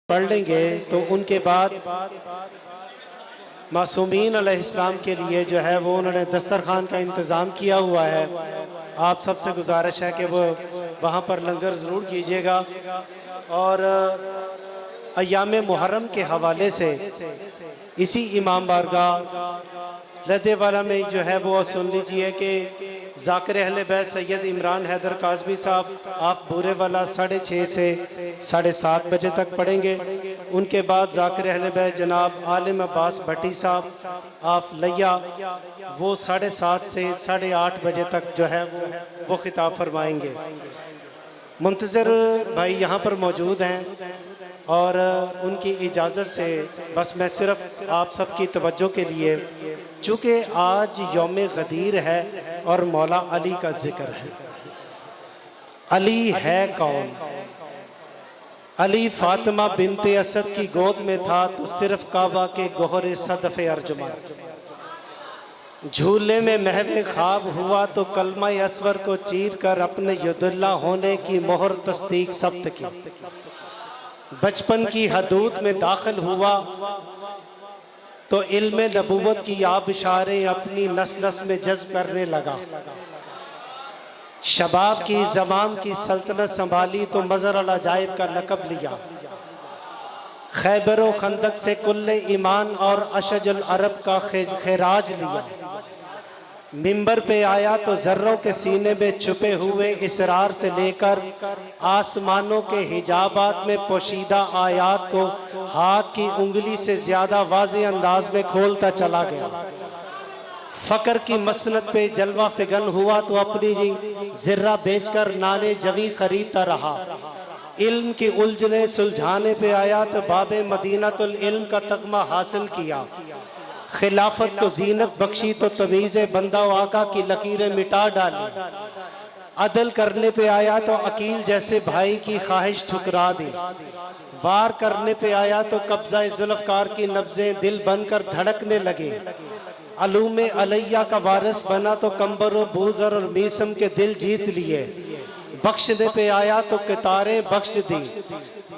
पढ़ लेंगे तो उनके बाद मासूमीन अलैहिस्सलाम के लिए जो है वो उन्होंने दस्तरखान का इंतज़ाम किया हुआ है। आप सबसे गुजारिश है कि वो वहाँ पर लंगर ज़रूर कीजिएगा। और अय्याम मुहर्रम के हवाले से इसी इमाम बारगाह लदेवाला में जो है वो सुन लीजिए कि ज़ाकिर अहले बैत सैयद इमरान हैदर काज़मी साहब आप बुरे वाला 6:30 से 7:30 बजे तक पढ़ेंगे। उनके बाद ज़ाकिर अहले बैत जनाब आलिम अब्बास भट्टी साहब आप लैया वो 7:30 से 8:30 बजे तक जो है वो खिताब फरमाएंगे। मुंतज़र भाई यहाँ पर मौजूद हैं और उनकी इजाज़त से बस मैं सिर्फ आप सबकी तवज्जो के लिए, चूँकि आज यौम गदीर है और मौला अली का जिक्र है। अली है कौन? अली फातिमा बिनते असद की गोद में था तो सिर्फ काबा के गोहरे सदफ़े अर्जुमन, झूले में महवे ख्वाब हुआ तो कलमा असवर को चीर कर अपने युदुल्ला होने की मोहर तस्दीक सब्त की। बचपन की हदूद में दाखिल हुआ तो इल्म नबूवत की आबिशारें अपनी नस नस में जज्ब करने लगा। शबाब की ज़माम की सल्तनत संभाली तो मज़र अल अजाइब का लक़ब लिया। खैबर व खंदक से कुल्ले ईमान और अशजुल अरब का खैराज लिया। मिंबर पे आया तो जर्रों के सीने में छुपे हुए इसरार से लेकर आसमानों के हिजाबात में पोशीदा आयात को हाथ की उंगली से ज्यादा वाज़ेह अंदाज में खोलता चला गया। फ़क्र की मसनत पे जलवा फिगन हुआ तो अपनी ज़र्रा बेचकर नाने जवी खरीदता रहा। इल्म की उलझने सुलझाने पे आया तो बाबे मदीनातुल इल्म का तगमा हासिल किया। खिलाफत को जीनत बख्शी तो तमीज़ बंदा आका की लकीरें मिटा डाली। अदल करने पे आया तो अकील जैसे भाई की ख्वाहिश ठुकरा दी। वार करने पे आया तो कब्ज़ा जुल्फ़कार की नब्ज़ें दिल बनकर धड़कने लगे। अलूम अलैया का वारिस बना तो कंबर और बूज़र और मीसम के दिल जीत लिए। बख्शने पे आया तो कितारें बख्श दी।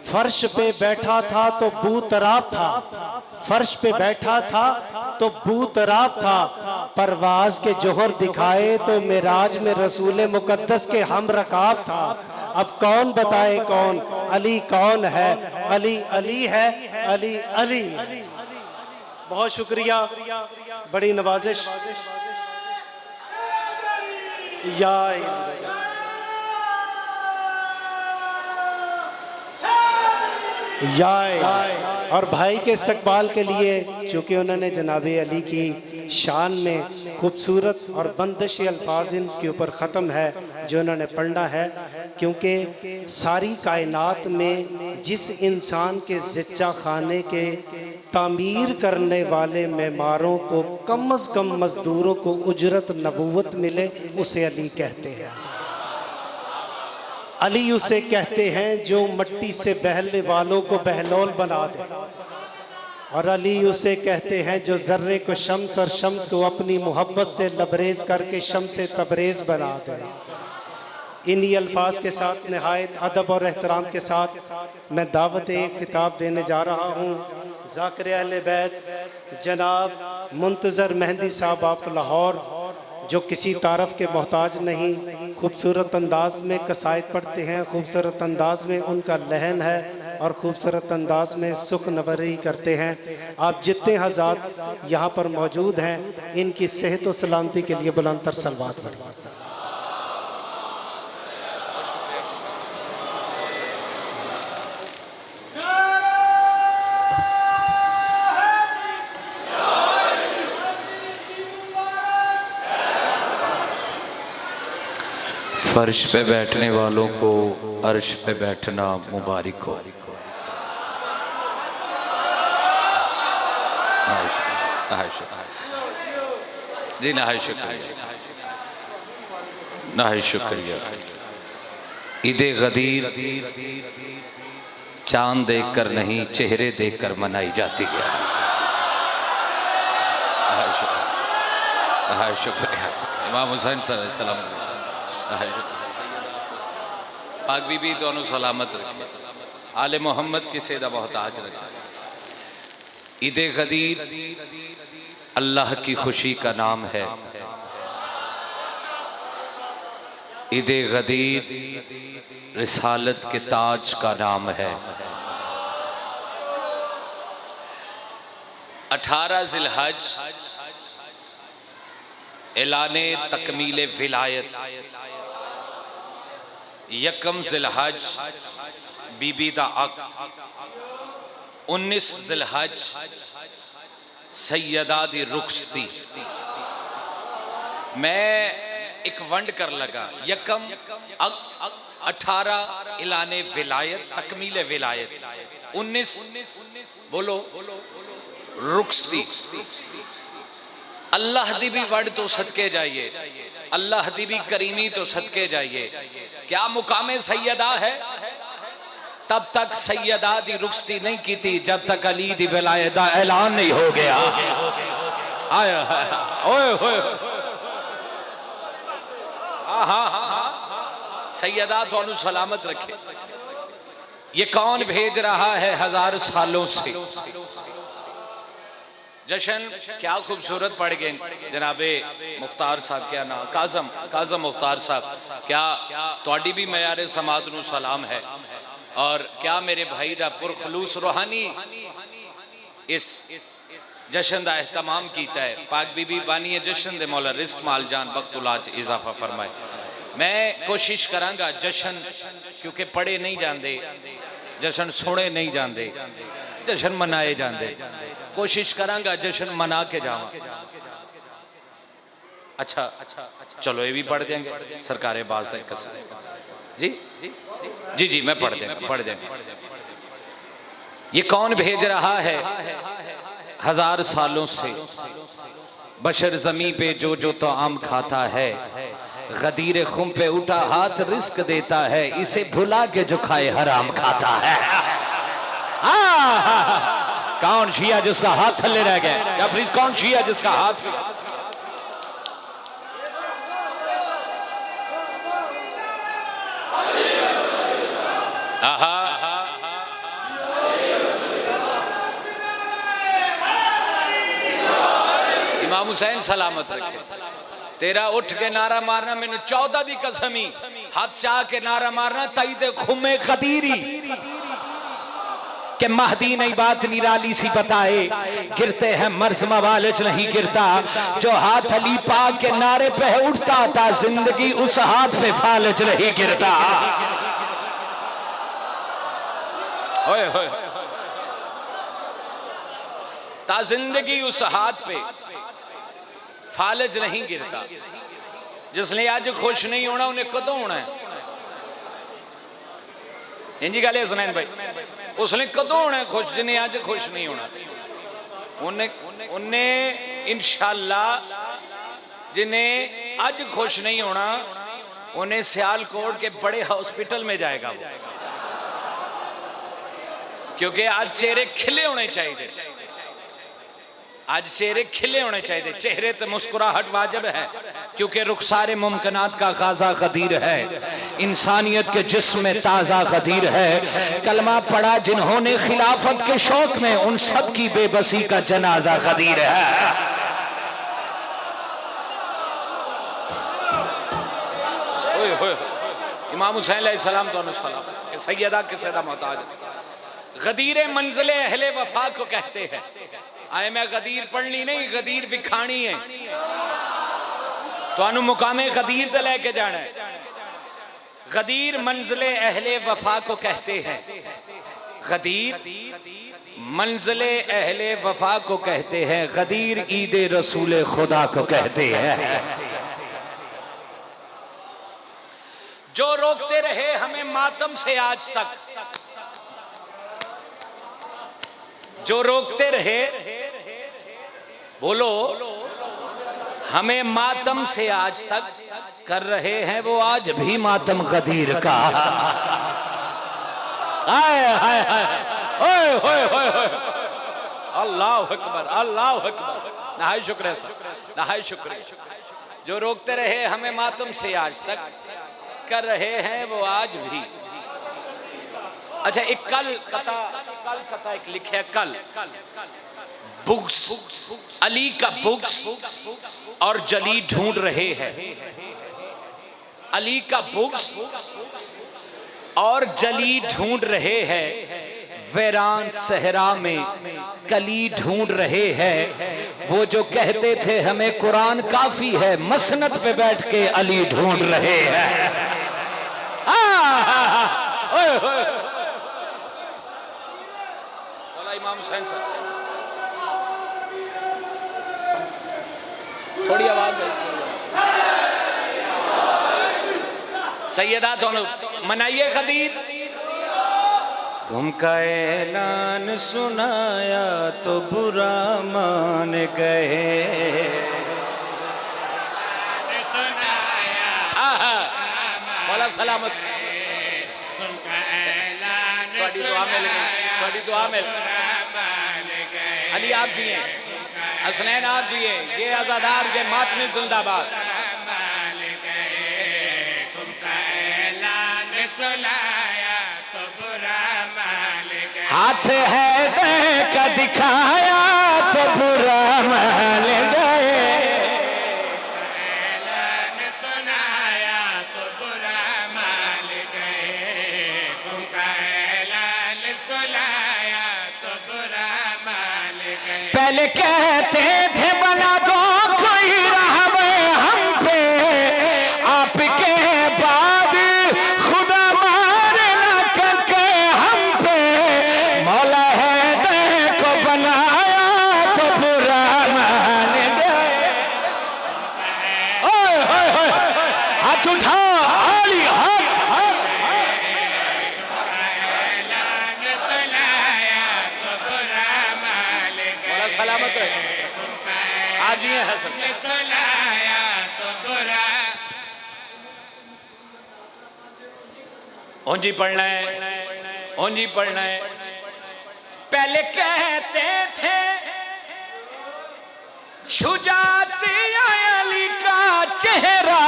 फर्श पे बैठा था तो बूतराब था, फर्श पे बैठा था तो बूतराब था। परवाज के जोहर दिखाए तो मिराज में रसूल मुकद्दस के हम रकाब था। अब कौन बताए कौन अली कौन है? अली अली है, अली अली। बहुत शुक्रिया, बड़ी नवाजिश। और भाई के इस्तकबाल के लिए चूँकि उन्होंने जनाबे अली की शान में खूबसूरत और बंदिश अल्फाज इनके ऊपर ख़त्म है जो उन्होंने पढ़ना है, क्योंकि सारी कायनात में जिस इंसान के ज़िच्चा खाने के तामीर करने वाले मेमारों को कम अज़ कम मज़दूरों को उजरत नबूवत मिले उसे अली कहते हैं। अली उसे कहते हैं जो मट्टी से बहलने वालों को बहलौल बना दे, और अली उसे कहते हैं जो जर्रे को शम्स और शम्स को अपनी मोहब्बत से लबरेज करके शम्स तबरेज बना दे। इन्हीं अल्फाज के साथ नहायत अदब और एहतराम के साथ मैं दावत एक खिताब देने जा रहा हूँ। ज़ाकिर अहले बैत जनाब मुंतज़र मेहंदी साहब आप लाहौर, जो किसी तारफ़ के मोहताज नहीं, खूबसूरत अंदाज में कसायद पढ़ते हैं, खूबसूरत अंदाज में उनका लहन है और खूबसूरत अंदाज में सुख नवरी करते हैं। आप जितने हज़ात यहाँ पर मौजूद हैं इनकी सेहत व सलामती के लिए बुलंद तर सलवात पढ़िए। फर्श पे बैठने वालों को अर्श पे बैठना मुबारक हो। जी नहाय शुक्रिया, नहाय शुक्रिया। ईदे गदीर चांद देखकर नहीं चेहरे देखकर मनाई जाती है। नहाय शुक्रिया। इमाम हुसैन सलाम पाक बीबी दोनों सलामत रखे। आले मोहम्मद की सेदा मोहताज रखा। ईद गदीर अल्लाह की खुशी का नाम है। ईद गदीर रिसालत के ताज का नाम है। 18 जिलहज ऐलाने तकमील विलायत, यकम जिलहज बीबी दा अक़्द, 19 जिलहज सैयदा दी रुखसती। मैं एक वंड कर लगा, यकम 18 ऐलाने विलायत तकमील विलायत, 19 बोलो रुखसती। अल्लाह दी भी वड़ तो सदके जाइए, अल्लाह दी भी करीमी तो सदके जाइए। क्या मुकामे सैयदा है? तब तक सैयदा दी रुखसती नहीं की थी जब तक अली दी विलायत दा ऐलान नहीं हो गया। आया ओए ओए सैयदा तो सलामत रखे। ये कौन भेज रहा है 1000 सालों से जशन? क्या खूबसूरत पढ़ गए जनाबे मुख्तार साहब, क्या नाम, काजम मुख्तार साहब। क्या तोड़ी भी मयारे समात नू सलाम है। और क्या मेरे भाई दा पुरखलूस रूहानी इस जशन का एहतमाम किया है। पाक बीबी बानी जशन दे मौला रिस्क माल जान बख्तुलाज इजाफा फरमाए। मैं कोशिश करांगा जशन, क्योंकि पढ़े नहीं जाते, जशन सुने नहीं जाते, जशन मनाए जाते। कोशिश करांगा जशन मना के जावा। अच्छा चलो ये भी पढ़ देंगे सरकारे बाज जी जी जी मैं पढ़ देंगे। ये कौन भेज रहा है 1000 सालों से? बशर जमी पे जो तो आम खाता है, गदीर खुम पे उठा हाथ रिस्क देता है, इसे भुला के जो खाए हराम खाता है। कौन शिया जिसका हाथ थल्ले रह गया? या फिर कौन शिया जिसका हाथ इमाम हुसैन सलामत रखे। तेरा उठ के नारा मारना मैंने 14 दी कसमी, हाथ चाह के नारा मारना तईद खुमे कदीरी के महदी नई बात निराली सी बताए, गिरते हैं मर्ज मवालिज नहीं गिरता, जो हाथ अली पाक के नारे पे उठता था जिंदगी उस हाथ पे फालिज नहीं गिरता। ओए होए ता जिंदगी उस हाथ पे फालिज नहीं गिरता। जिसने आज खुश नहीं होना उन्हें कदों होना है? इंजी गल है सुनैन भाई, उसने कदों होना है खुश जिन्हें आज खुश नहीं होना? उन्हें इंशाअल्लाह जिन्हें आज खुश नहीं होना उन्हें सियालकोट के बड़े हॉस्पिटल में जाएगा वो, क्योंकि आज चेहरे खिले होने चाहिए। आज चेहरे खिले होने चाहिए। चेहरे तो मुस्कुराहट वाजिब है, क्योंकि रुखसारे मुमकिनात का गाजा गदीर है, इंसानियत के जिस्म में ताज़ा गदीर है। कलमा पढ़ा जिन्होंने खिलाफत के शौक में, उन सब की बेबसी का जनाजा गदीर है। इमाम हुसैन अलैहिस्सलाम तो सलाम सैयदा के सैयदा मोहताज गदीर मंजिल अहले वफा को कहते हैं। आए मैं गदीर पढ़नी नहीं, गदीर विखानी है। तो मुकामे गदीर तो लेके जाना है। गदीर मंजिल अहले वफा को कहते हैं। गदीर मंजिल अहले वफा को कहते हैं। गदीर ईद रसूल खुदा को कहते हैं। जो रोकते रहे हमें मातम से आज तक, जो रोकते रहे बोलो हमें मातम से आज तक कर रहे हैं, वो आज भी मातम गदीर का। आए हाय हाय ओए होए होए अल्लाह अकबर अल्लाह अकबर। नहाय शुक्र है साहब, नहाय शुक्र। जो रोकते रहे हमें मातम से आज तक कर रहे हैं, वो आज भी। अच्छा, एक कल कथा एक लिखे कल बुक्स, अली का बुक्स और जली ढूंढ रहे हैं। अली का बुक्स और जली ढूंढ रहे हैं, वीरान सहरा में कली ढूंढ रहे हैं। वो जो कहते थे हमें कुरान काफी है, मसनद पे बैठ के अली ढूंढ रहे हैं। बोला इमाम हुसैन साहब, थोड़ी आवाज सैयदा, दोनों मनाइए खदीर। तुमका ऐलान सुनाया तो बुरा मान गए, बोला सलामत। थोड़ी दुआ मिल गई, थोड़ी दुआ मिल। अली आप जी हैं, हसनैन आप जी हैं, ये आजादार, ये मातमी जिंदाबाद। हाथ है का दिखाया तो बुरा मान गए, सुनाया तो बुरा मान गए, तुमका ऐलान सुनाया तो बुरा मान गए। पहले कहते थे बना दो कोई रहमे हम पे, आपके बाद खुदा मारे ना करके हम पे, मौला है को बनाया तो बुरा मान गए। ओए होए होए, हाथ उठा आली हाथ। ऐलान सुनाया तो बुरा मान गए, बोला सलामत रहे। आप जी हैं हसन, सुनाया तो बुरा। ओंजी पढ़ना है, ओंजी पढ़ना है। पहले कहते थे शुजात अली का चेहरा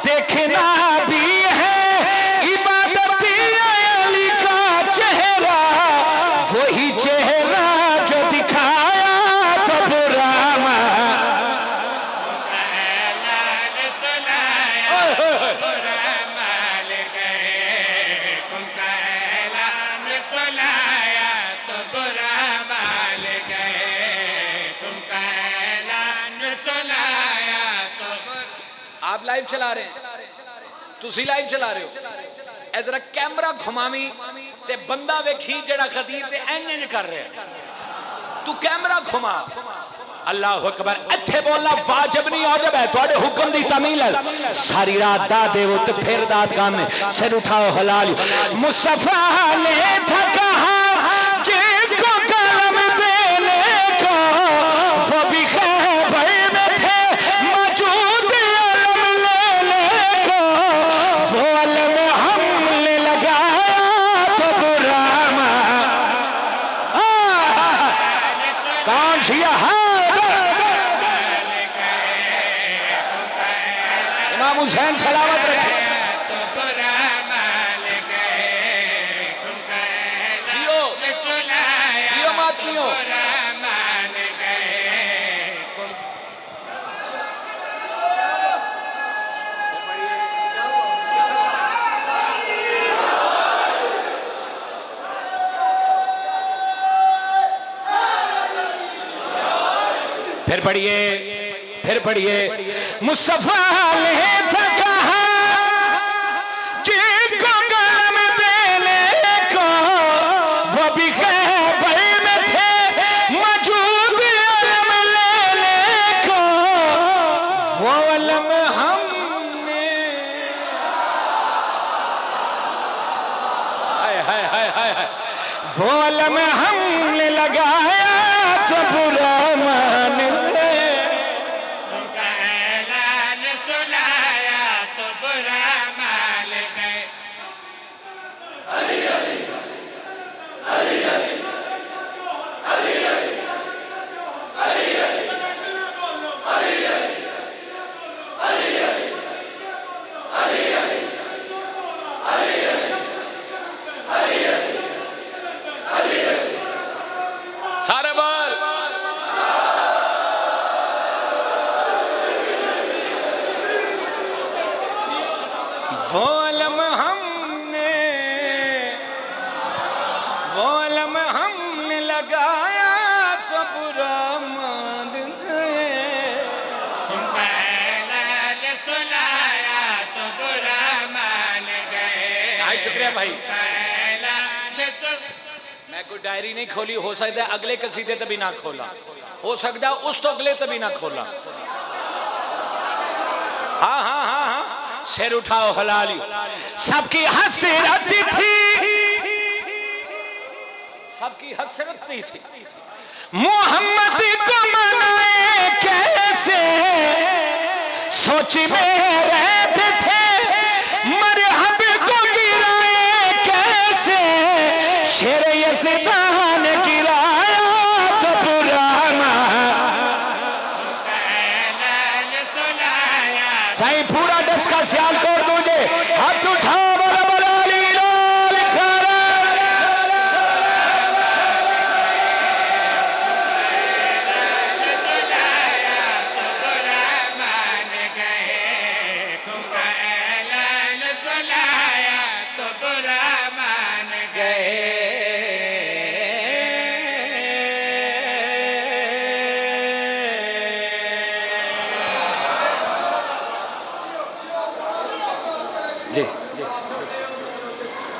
देखना भी है इबादत, अली का चेहरा वही चेहरा जो दिखाया तो बुरा ऐलान सुनाया तो बुरा मान गए, तुमका ऐलान सुनाया तो बुरा मान गए, तुमका ऐलान सुनाया तो बुरा। आप लाइव चला रहे हैं, तुसी लाइव चला रहे हो। ए जरा कैमरा घुमावी ते बंदा वेखी जेड़ा खतीब ते इंज कर रहे हैं, तू कैमरा घुमा। अल्लाह अकबर। इत्थे बोलना वाजिब नहीं, वाजिब है, थोड़े हुक्म दी तमील है। सारी रात दा देवो तो फिर दाद गाने, सिर उठाओ हलाल। मुस्तफा ने था कहा जिसको कलम देने को, वो भी खैबर में थे मौजूद अलम लेने को, वो अलम हमने लगाया तो बुरा कौन सी इमाम हुसैन सलामत रखे। तो बुरा मान गए, तुमका जियो ऐलान सुनाया जियो मातमियों। बुरा मान गए। फिर पढ़िए, फिर पढ़िए। मुस्तफा ने था कहा जिसको कलम देने को, वो भी खैबर में थे मौजूद अलम लेने को, वो अलम हमने हाय हाय हाय हाय, वो अलम हमने लगाया तो बुरा मान गए। तुमका ऐलान सुनाया तो बुरा मान गए। वो अलम हमने लगाया तो बुरा मान गए। उनका ऐलान सुनाया तो बुरा मान गए। शुक्रिया भाई। ऐलान मैं कोई डायरी नहीं खोली, हो सकता है अगले कसीदे तभी ना खोला, हो सकता है उस तो अगले तभी ना खोला। हाँ हाँ हाँ हाँ, सिर उठाओ हलाली। सबकी हसरत थी, सबकी हसरत थी, मोहम्मद को मनाए कैसे, सोच में रहते थे, मरहब को गिराए कैसे, शेर यज़दान गिराया तो बुरा ऐलान सुनाया। सही पूरा दस का ख्याल कर दोगे। हाथ उठाओ, बोला बोला अली लाल करा। सुनाया तो बुरा मान गए। उनका ऐलान सुनाया तो बुरा मान जी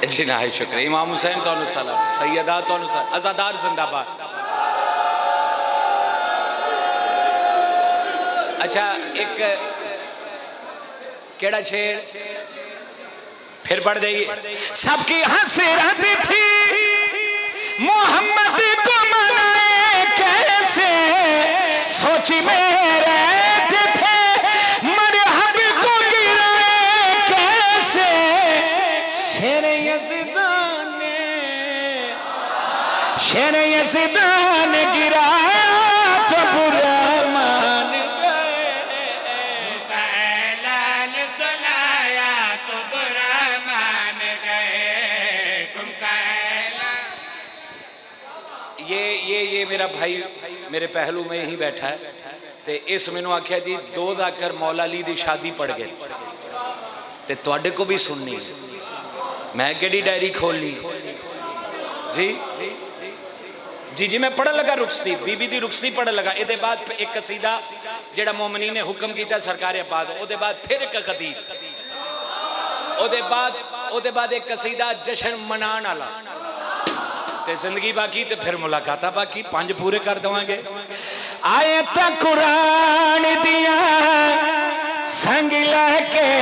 जी ना, शुक्रिया। इमाम हुसैन तो सलाम, सैयदा तो आजादार जिंदाबाद। अच्छा, एक केड़ा शेर फिर पढ़ जाइए। सबकी हसरत थी, मोहम्मद को मनाए कैसे, सोच में रहते थे, मरहब को गिराए कैसे, शेर यज़दान गिराया तो बुरा मान गए। ऐलान सुनाया तो बुरा मान गए। तुमका ऐलान। ये मेरा भाई मेरे पहलू में ही बैठा है, ते इस मैनू आख्या जी 2 जाकर मौला अली दी शादी पड़ गई, ते तुहाडे को भी सुननी। मैं केड़ी डायरी खोलनी जी जी जी, मैं पढ़न लगा रुखसती, बीबी दी रुखसती पढ़न लगा। इहदे बाद एक कसीदा जेड़ा मोमनी ने हुक्म किया सरकार आबाद, ओदे बाद फिर एक कदीर, ओदे बाद एक कसीदा जश्न मनाण वाला, ते जिंदगी बाकी ते फिर मुलाकात बाकी। 5 पूरे कर देवांगे। आयत कुरान दिया संग लके,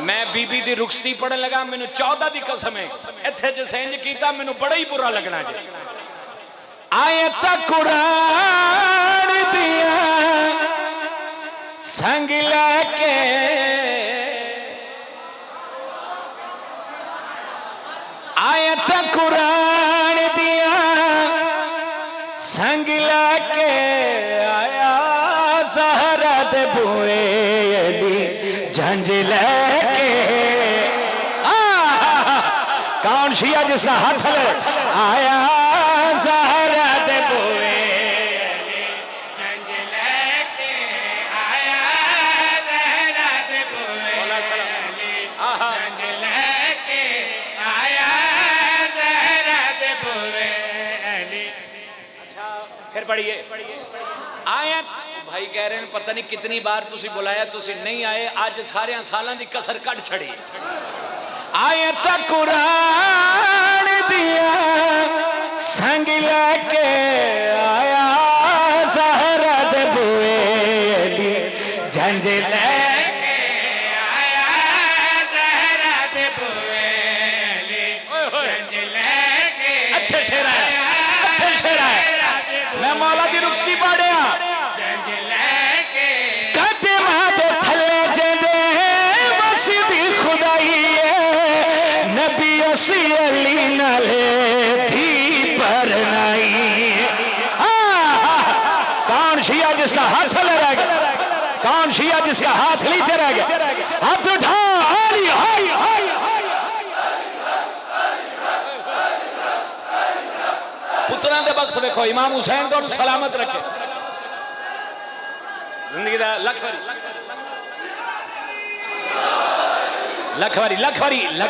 मैं बीबी दी रुखसती पढ़न लगा, मैनू 14 दी कसम है, इत्थे जे सेंज कीता मैनू बड़ा ही बुरा लगना जी। आयत कुरान दिया संग लके, आयत कुरान दिया संग लके, आया ज़हरा दे बुए अली झंझ लेके। कौन शिया जिसका हाथ आया ज़हरा दे बुए अली झंझ लेके आया। ज़हरा दे बुए अली झंझ लेके आया। ज़हरा दे बुए अली। फिर पढ़िए आयत। भाई कह रहे हैं पता नहीं कितनी बार तुसी बुलाया, तुसी नहीं आए, आज सारे सालों की कसर कट छड़ी। आयत कुरान दिया संग लके, आया ज़हरा दे बुए अली झंझ लेके आया। ज़हरा दे बुए अली झंझ लेके। अच्छे शेर है, अच्छे शेर है। मैं मौला दी रुखसती पढ़िया। अली नाले थी पर नहीं। कौन शिया जिसका हाथ थले रह गया, कौन शिया जिसका हाथ नीचे रह गया, हाथ उठा। अली हाय हाय पुत्रा दे वक्त देखो, इमाम हुसैन को सलामत रखे। जिंदगी दा लख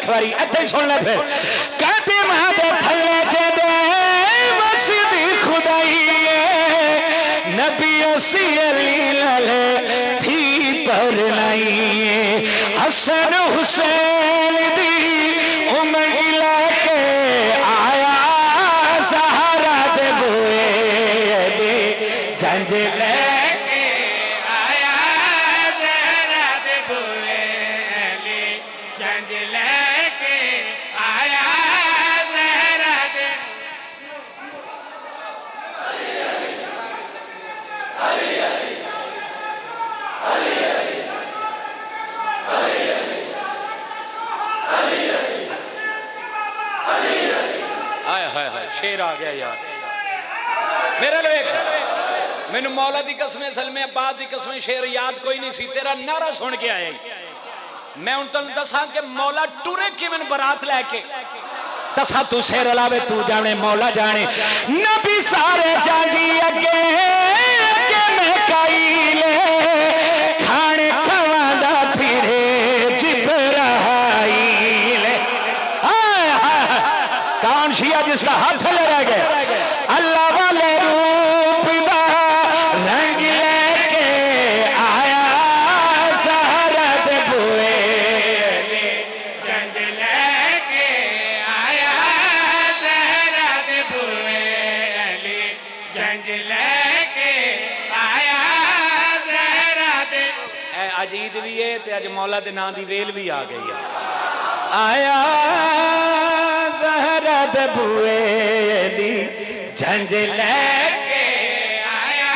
वारी इत्थे सुन ले फिर कहते मां दे थल्ले जेदे मस्जिद खुदाई नबी ओसी अली लले थी पर नहीं हसन हुसैन दी उम्र लेके आया सहारा दे बुए जंज ले शेर आ गया यार मेरे लिए मैनू मौला दी कसमें सलमे अब्बास दी कसमें शेर याद कोई नहीं सी तेरा नारा सुन के आया मैं उन तेन दसा कि मौला टुरे किवें बरात लैके दसा तू शेर लावे तू जाने मौला जाने नबी सारे जाजी अगे अगे मैं काईले खाने खवांदा फिरे जिब्राईल कौन शिया जिसका हाथ ले रह गए अल्लाह वाले रूप दा रंग लेके आया सहारा दे बुए जंज लेके आया सहारा दे बुए जंज लेके आया सहारा दे अजीत भी है ते अज मौला दे नां दी वेल भी आ गई है आया ज़हरा दे बुए दी झंझ लेके आया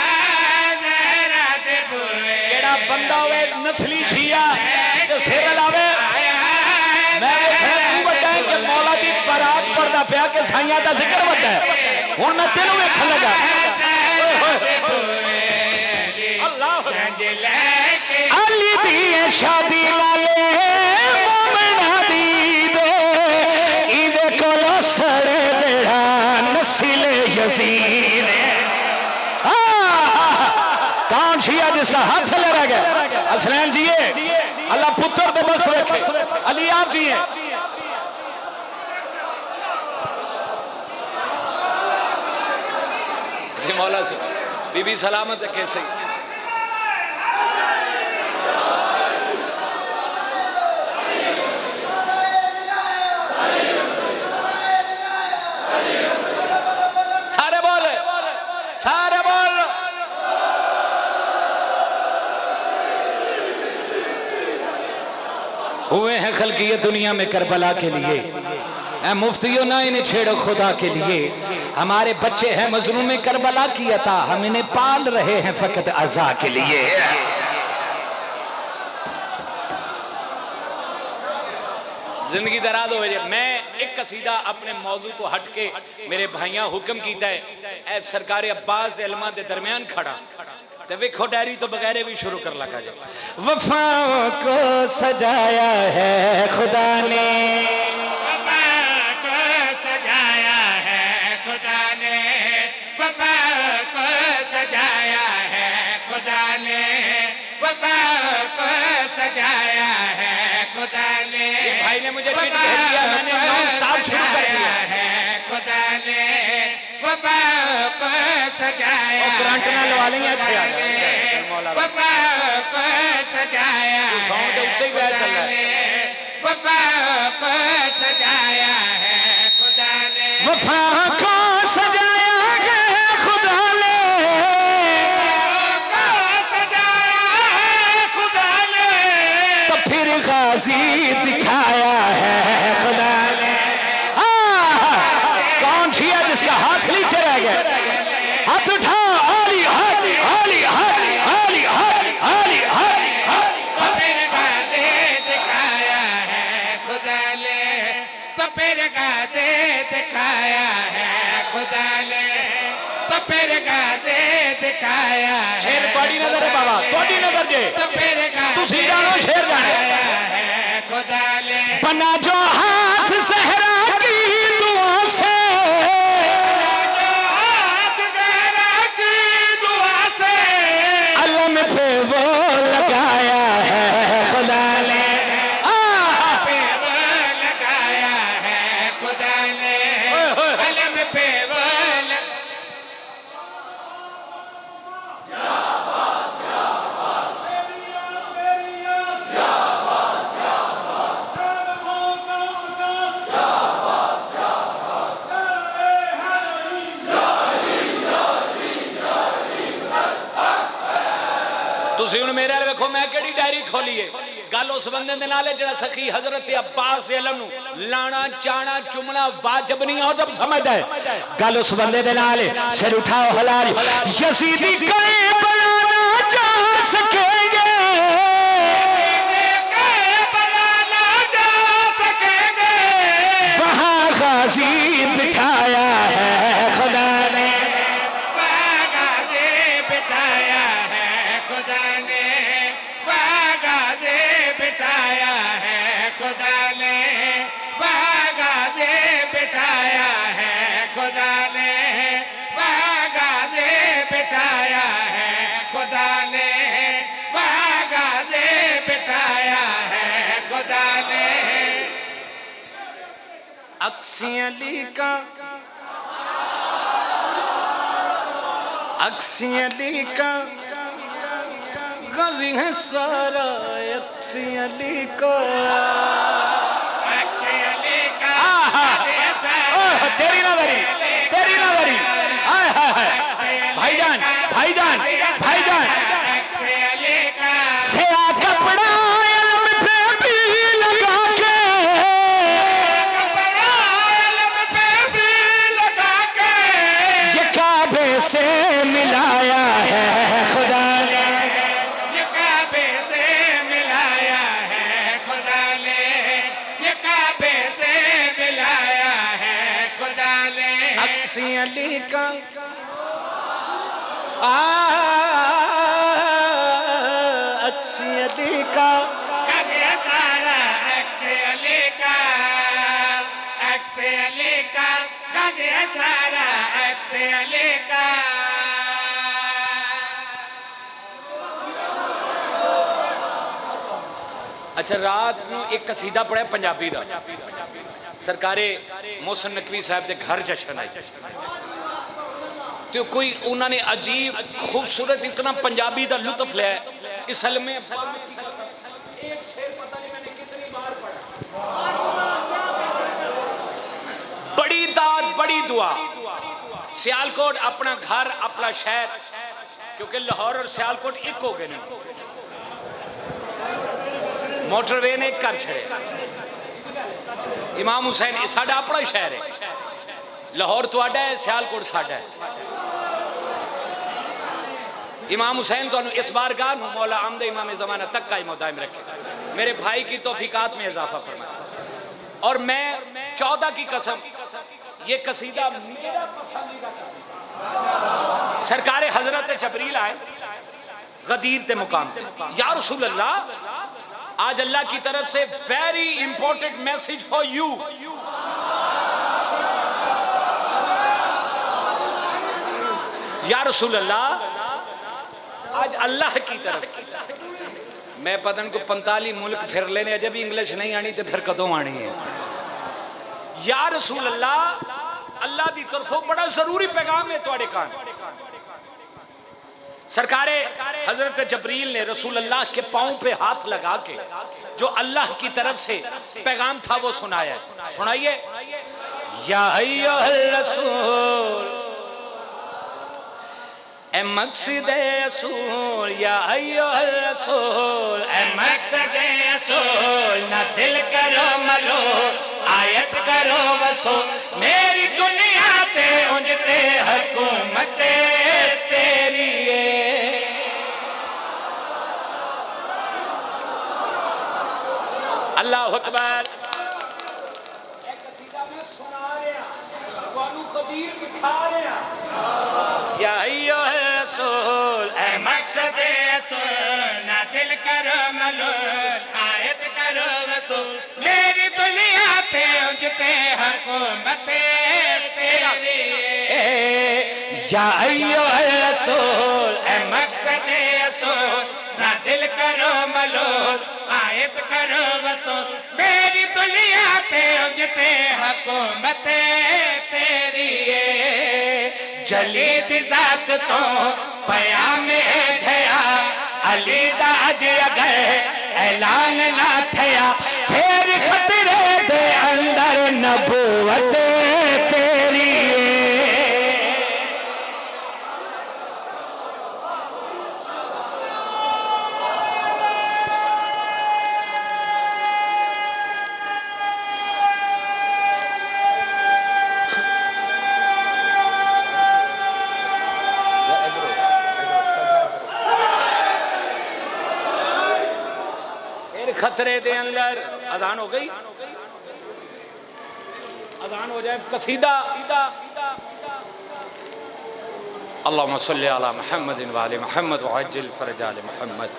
ज़हरा दे बुए केड़ा बंदा होवे नस्ली शिया ते सिर लावे मैं तू बता कि मौला दी बारात पढ़दा पिया कि साईं दा जिक्र वड्डा है हुन मैं तेनू वेखण लगा अल्लाह जंज लेके अली दी शादी लाले मोमना दी दे इदे कोलो सड़े जेड़ा नस्ले यजीद कौन शिया जिसका हाथ ले रह गया असलैन जी अल्लाह पुत्र दे मस्त रखे अली आप जी हैं जी मौला से बीबी सलामत है कैसे हुए हैं खल्कियत दुनिया में करबला के लिए ऐ मुफ्तियों ना इन्हें छेड़ो खुदा के लिए हमारे बच्चे हैं मजलूम में करबला की अता हम इन्हें पाल रहे हैं फकत अज़ा के लिए जिंदगी दराज हो जाए मैं एक कसीदा अपने मौजू तो हट के मेरे भाइयों हुक्म कीता है ऐ सरकार अब्बास इल्मा दे दरमियान खड़ा तो वेखो डायरी तो बगैर भी शुरू कर लगा जाए वफाओं को सजाया है खुदा ने वफा को सजाया है खुदा ने वफा को सजाया है खुदा ने वफा को सजाया है खुदा ने भाई ने मुझे चिट कह दिया मैंने साफ शुरू कर दिया है खुदा ने वफा को सजाया करंट ना लवा लेंगे वफा को सजाया साउंड के उत्ते ही बैठ चल रहा है वफा को सजाया है खुदा ने वफा को सजाया है खुदा ने सजाया है खुदा ने तो फिर गाजी दिखाया है खुदा ने कौन छिया जिसका हाथ नीचे रह गया हाथ उठा आली हाथ आली हाथ आली हाथ आली हाथ तो फिर गाजे दिखाया है खुदा ने तो फिर गाजे दिखाया है खुदा ने तो फिर गाजे दिखाया है शेर बड़ी नजर है बाबा तोड़ी नजर जे तो फिर तुसी जानो शेर जाने है खुदा ने बना जो हाथ सहरा की दुआ से हाथ गहरा की दुआ से अल्लाह में फिर तुसी हुण मेरे वाल वेखो मैं केड़ी डायरी खोली है गल उस बंदे दे नाल है जेड़ा सखी हजरत अब्बास इल्म नु लाना चाना चुमना वाजिब नहीं हो जब समझदा है गल उस बंदे दे नाल है सिर उठाओ हलाल यजीदी कई बनाना चाह सकेंगे वहां गाजी बिठाया है खुदा ने अक्सी अली का गाजी है सारा अक्सी अली का तेरी नजरी हाय हाय हाय भाईजान भाईजान भाईजान से कपड़ा से मिलाया है खुदा ने ये काबे से मिलाया है खुदा ने ये काबे से मिलाया है खुदा ने अक्सी अली का अक्सी अली का सारा अक्सी अली का सारा अक्सी अली का अच्छा रात ਨੂੰ एक कसीदा पढ़िया पंजाबी ਦਾ सरकारे मोहसिन नकवी साहब के घर जश्न है तो कोई उन्होंने अजीब खूबसूरत इतना पंजाबी का लुत्फ लिया इस हल में बड़ी दाद बड़ी दुआ सियालकोट अपना घर अपना शहर क्योंकि लाहौर और सियालकोट एक हो गए मोटरवे ने एक कर छड़े इमाम हुसैन साडा अपना शहर है लाहौर तुहाडा है सियालकोट साडा है इमाम हुसैन तो इस बारगाह मौला आमद इमाम ज़माना तक का दायम रखे मेरे भाई की तौफीकात में इजाफा फरमाए और मैं 14 की कसम ये कसीदा मेरा पसंदीदा सरकार हजरत जबरील आए गदीर के मुकाम पे या रसूल अल्लाह आज अल्लाह की तरफ से very important message for you या रसूल अल्लाह आज अल्लाह की तरफ से मैं पता को 45 मुल्क फिर लेने अजय भी इंग्लिश नहीं आनी तो फिर कदों आनी है या रसूल अल्लाह अल्लाह की तरफों बड़ा जरूरी पैगाम है तुहाडे कान सरकारे हजरत जबरील ने रसूल अल्लाह के पांव पे हाथ लगा के जो अल्लाह की तरफ से पैगाम था वो सुनाया सुनाइए या अय्युहर रसूल ए मकसद असूल या अय्युहर रसूल ए मकसद असूल ना दिल करो मलोल आयत करो वसूल मेरी दुनिया ते उंजते हुकूमत तेरी अल्लाह अकबर एक कसीदा में सुना रहा तुहानू कदीर बिठा रहा या अय्युहर रसूल ए मकसद असूल ना दिल करो मलोल आयत करो वसूल मेरी दुनिया पे उजते हुकूमत तेरी या अय्युहर रसूल ए मकसद असूल ना दिल करो मलोल आयत करो वसूल मेरी दुनिया पे उजते हुकूमत तेरी जलीद जात तो पयाम ढया अली दा अज अगर ऐलान ना थया फिर खतरे दे अंदर नबूवत तेरी खतरे के अंदर अजान हो गई, अजान हो जाए कसीदा अल्लाहुम्मा सल्ली अला मुहम्मद व आले मुहम्मद व अज्जिल फरज आले मुहम्मद।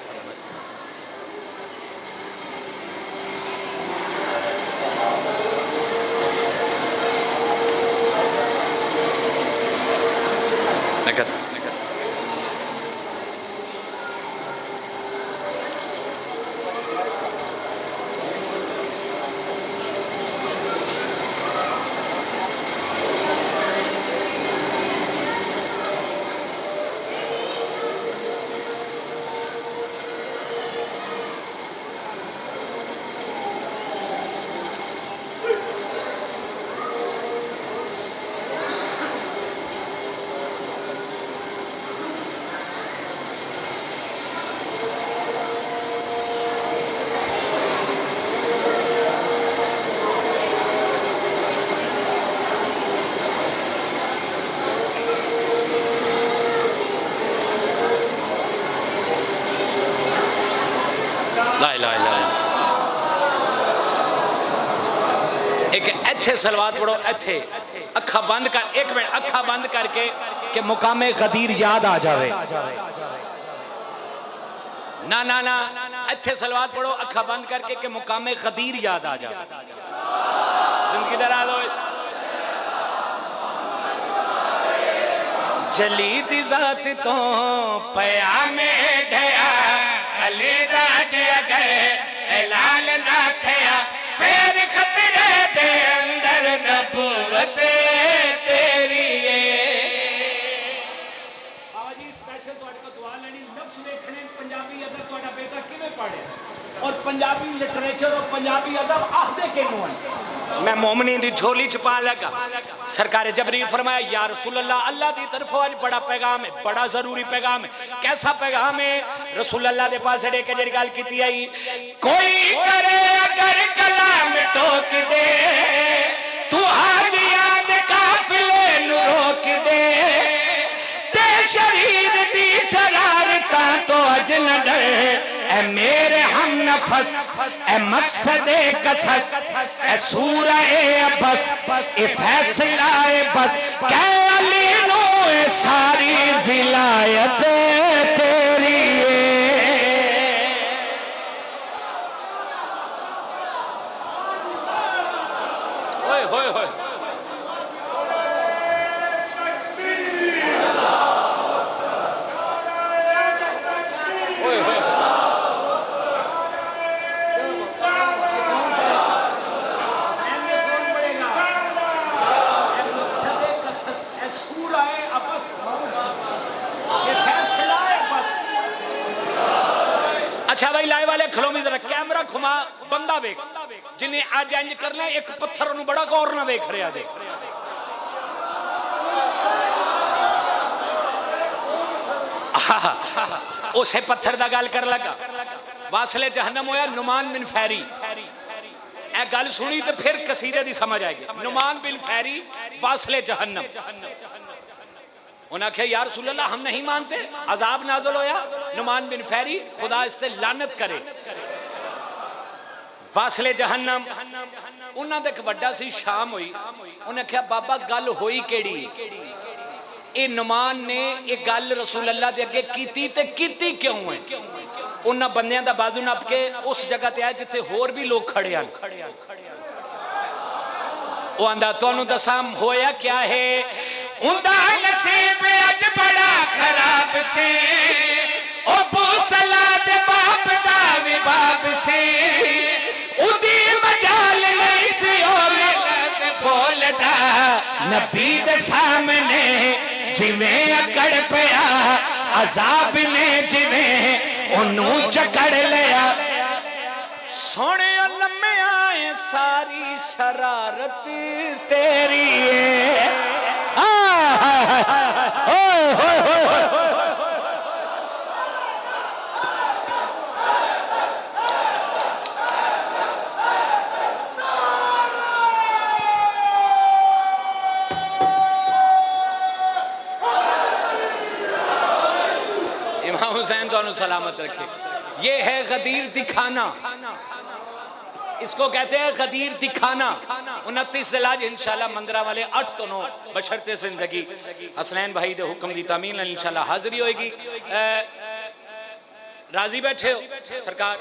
एक इत्थे सलवात पढ़ो, इत्थे अखा बंद कर, एक मिनट अखा बंद करके कि मुकामे गदीर याद आ जावे। ना ना ना इत्थे सलवात पढ़ो अखा बंद करके कि मुकामे गदीर याद आ जावे। जिंदगी दराज हो जली दी जात तो पया में ढया अली राज गए लाल ना थया फिर खतरे दे अंदर नबूवत तेरी आवाजी स्पेशल ਤੁਹਾਡੇ ਕੋ ਦੁਆ ਲੈਣੀ ਲਫ਼ਜ਼ ਵੇਖਣੇ ਪੰਜਾਬੀ ਅਦਬ ਤੁਹਾਡਾ ਬੇਟਾ ਕਿਵੇਂ ਪੜ੍ਹਿਆ और पंजाबी लिटरेचर और पंजाबी अदब आखदे किनू है। मैं मोमनी दी झोली च पा लगा सरकार जबरील फरमाया या रसूल अल्लाह अल्लाह दी तरफों आज बड़ा पैगाम है, बड़ा जरूरी पैगाम है। कैसा पैगाम है? रसूल अल्लाह दे पास अड़े के जड़ी गल कीती आई कोई करे अगर कलाम टोक दे तू हाजियां दे काफिले नु रोक दे ते शरीर दी शरारतां तो अज न डरे ए मेरे हम नफस ए मकसद कसस ए सूरा ए बस ए फैसला ए बस कै अली नो ए सारी विलायत तेरी ओए होए होए अच्छा भाई लाए वाले खलो में जरा कैमरा घुमा बंदा वेख जिन्हें आज इंज कर ले एक पत्थर उन्हें बड़ा गौर ना वेख रहा दे उसे पत्थर दा गल कर लगा वासले जहन्नम होया नुमान बिन फैरी ए गल सुनी तो फिर कसीदे दी समझ आएगी। नुमान बिन फैरी वासले जहन्नम उन्हें आख्या या रसूल अल्लाह हम नहीं मानते अजाब नाज़िल होया। नुमान बिन फैरी खुदा इससे लानत करे वासले जहन्नम उन्हां दे एक वड्डा सी शाम हुई उन्हें आख्या बाबा गल होई केड़ी ए नुमान ने एक गल रसूल अल्लाह दे अगे कीती ते कीती क्यों है उन्हां बंदियां दा बाजू नप के उस जगह ते आया जिथे होर भी लोग खड़े हैं वो आंदा तुहानू दसां होया क्या है उंदा नसीब अज बड़ा खराब से ओ बूसला दे बाप दा भी बाप से उदी मजाल नहीं सी और बोलदा नबी दे सामने जिवें अकड़ पिया अजाब ने जिवें ओनू चकड़ लिया सोने लम्मे आए सारी शरारत तेरी इमाम हुसैन तो सलामत रखे। ये है गदीर दिखाना इसको कहते हैं खदीर दिखाना। 29 जिलाज इंशाल्लाह मंदरा वाले 8 तो 9 बशर्ते जिंदगी हसनैन भाई दे हुक्म दी तामील नाल इंशाल्लाह हाजिरी होएगी। राजी बैठे हो सरकार?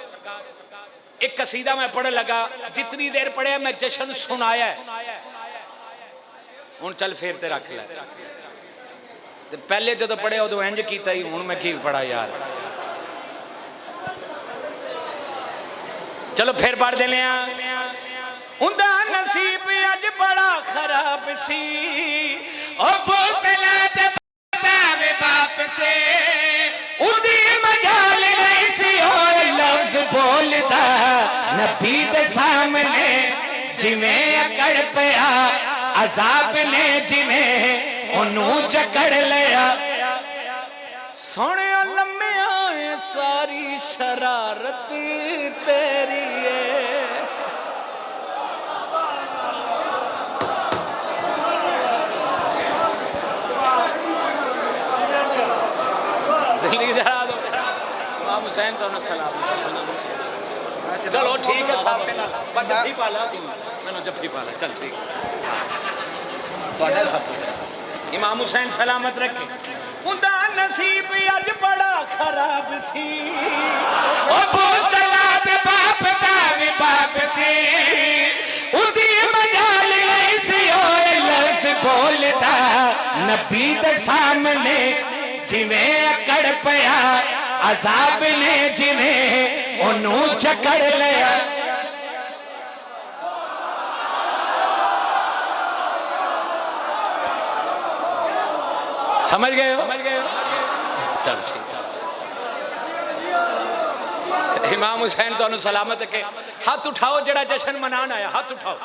एक कसीदा मैं पढ़ लगा, जितनी देर पढ़े मैं जश्न सुनाया हुण चल फेर ते रख लै। ते पहले जो पढ़े उदों इंज कीता ही, हुण मैं की पढ़ा यार। चलो फिर पढ़ देने उंदा नसीब अज बड़ा खराब सी, ओ बोतला ते बतावे बाप से, उदी मजाल नहीं सी होए लफ्ज बोलदा, नबी दे सामने जिवें अकड़ पिया, अजाब ने जिवें ओनू जकड़ लिया। सोने लम्मे आए सारी शरारत तेरी है, जिंदगी जरा दो इमाम हुसैन तो सलाम। चलो ठीक है साहब, पर जफ्फी पाला तू मैंने जफ्फी पाला, चल ठीक है सब। इमाम हुसैन सलामत रखे। उंदा नसीब अज बड़ा खराब सी, ओ बोतला दे बाप दा वी बाप सी, उदी मजाल नहीं सी होए लफ्ज बोलदा, नबी दे सामने जिवें अकड़ पिया, अजाब ने जिवें ओनू जकड़ लिया। समझ गए हो? चल ठीक। इमाम हुसैन तो सलामत के हाथ उठाओ, जड़ा जश्न मनान आया हाथ उठाओ।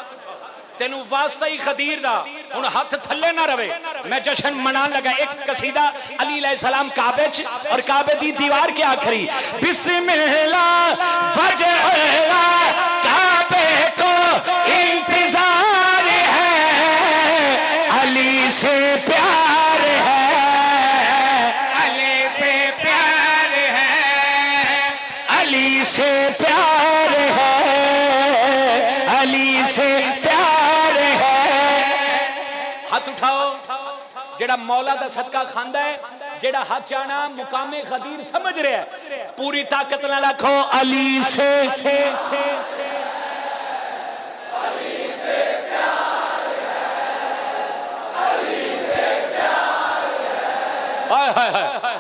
तेनू वास्ता ही खदीर दा, हुण हाथ थल्ले ना रवे। मैं जश्न मनान लगा। एक कसीदा अली अलैहिस्सलाम काबे च, और काबे दी दीवार के आखिरी बिस्मिल्लाह वजह काबे को इंतजार है, अली से प्यार है, से प्यार है, अली से प्यार है। हाथ उठाओ जेड़ा मौला दा सदका खांदा है, जेड़ा हाथ चाना मुकामे खदीर समझ रहा है, पूरी ताकत नाल आखो अली से अली से प्यार है, अली से प्यार है। हाय हाय हाय,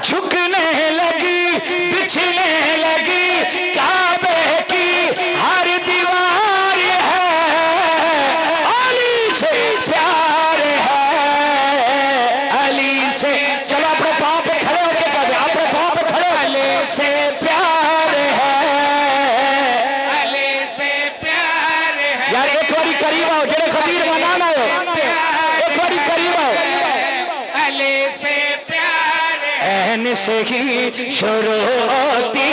झुकने लगी पिछले लगी काबे की हर दीवार है, अली से प्यार है, अली से। चलो अपने पाँव पे खड़े होके कहते, अपने पाँव पे खड़े, अली से प्यार है, अली से प्यार है। यार एक बारी करीब आओ, जेड़े खदीर मनाना हो, एक बारी करीब आओ। अली से एन से ही शुरू होती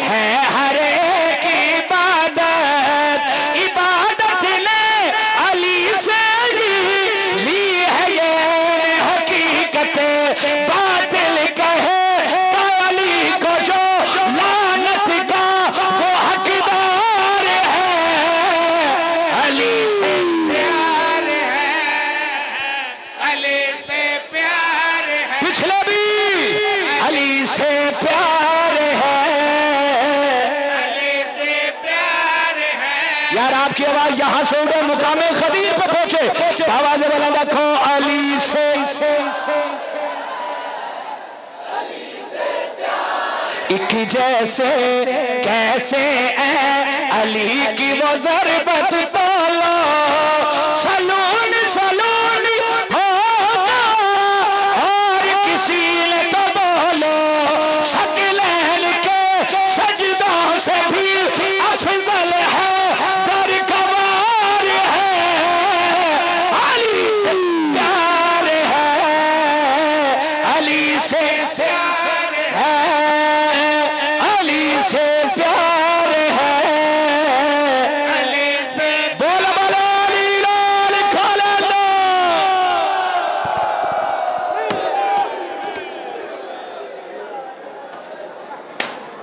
है हर एक इबादत, इबादत ने अली से ही ली है ये हकीकत, बातिल कहे तो अली को जो लानत का वो हकदार है, अली से प्यार है, अली से प्यार है। पिछले भी अली से प्यार है, अली से प्यार है। यार आपकी आवाज यहां से उड़े मुकामे खदीर पे पहुंचे, आवाज वाला देखो अली से एक जैसे कैसे है अली की वो ज़रबत तो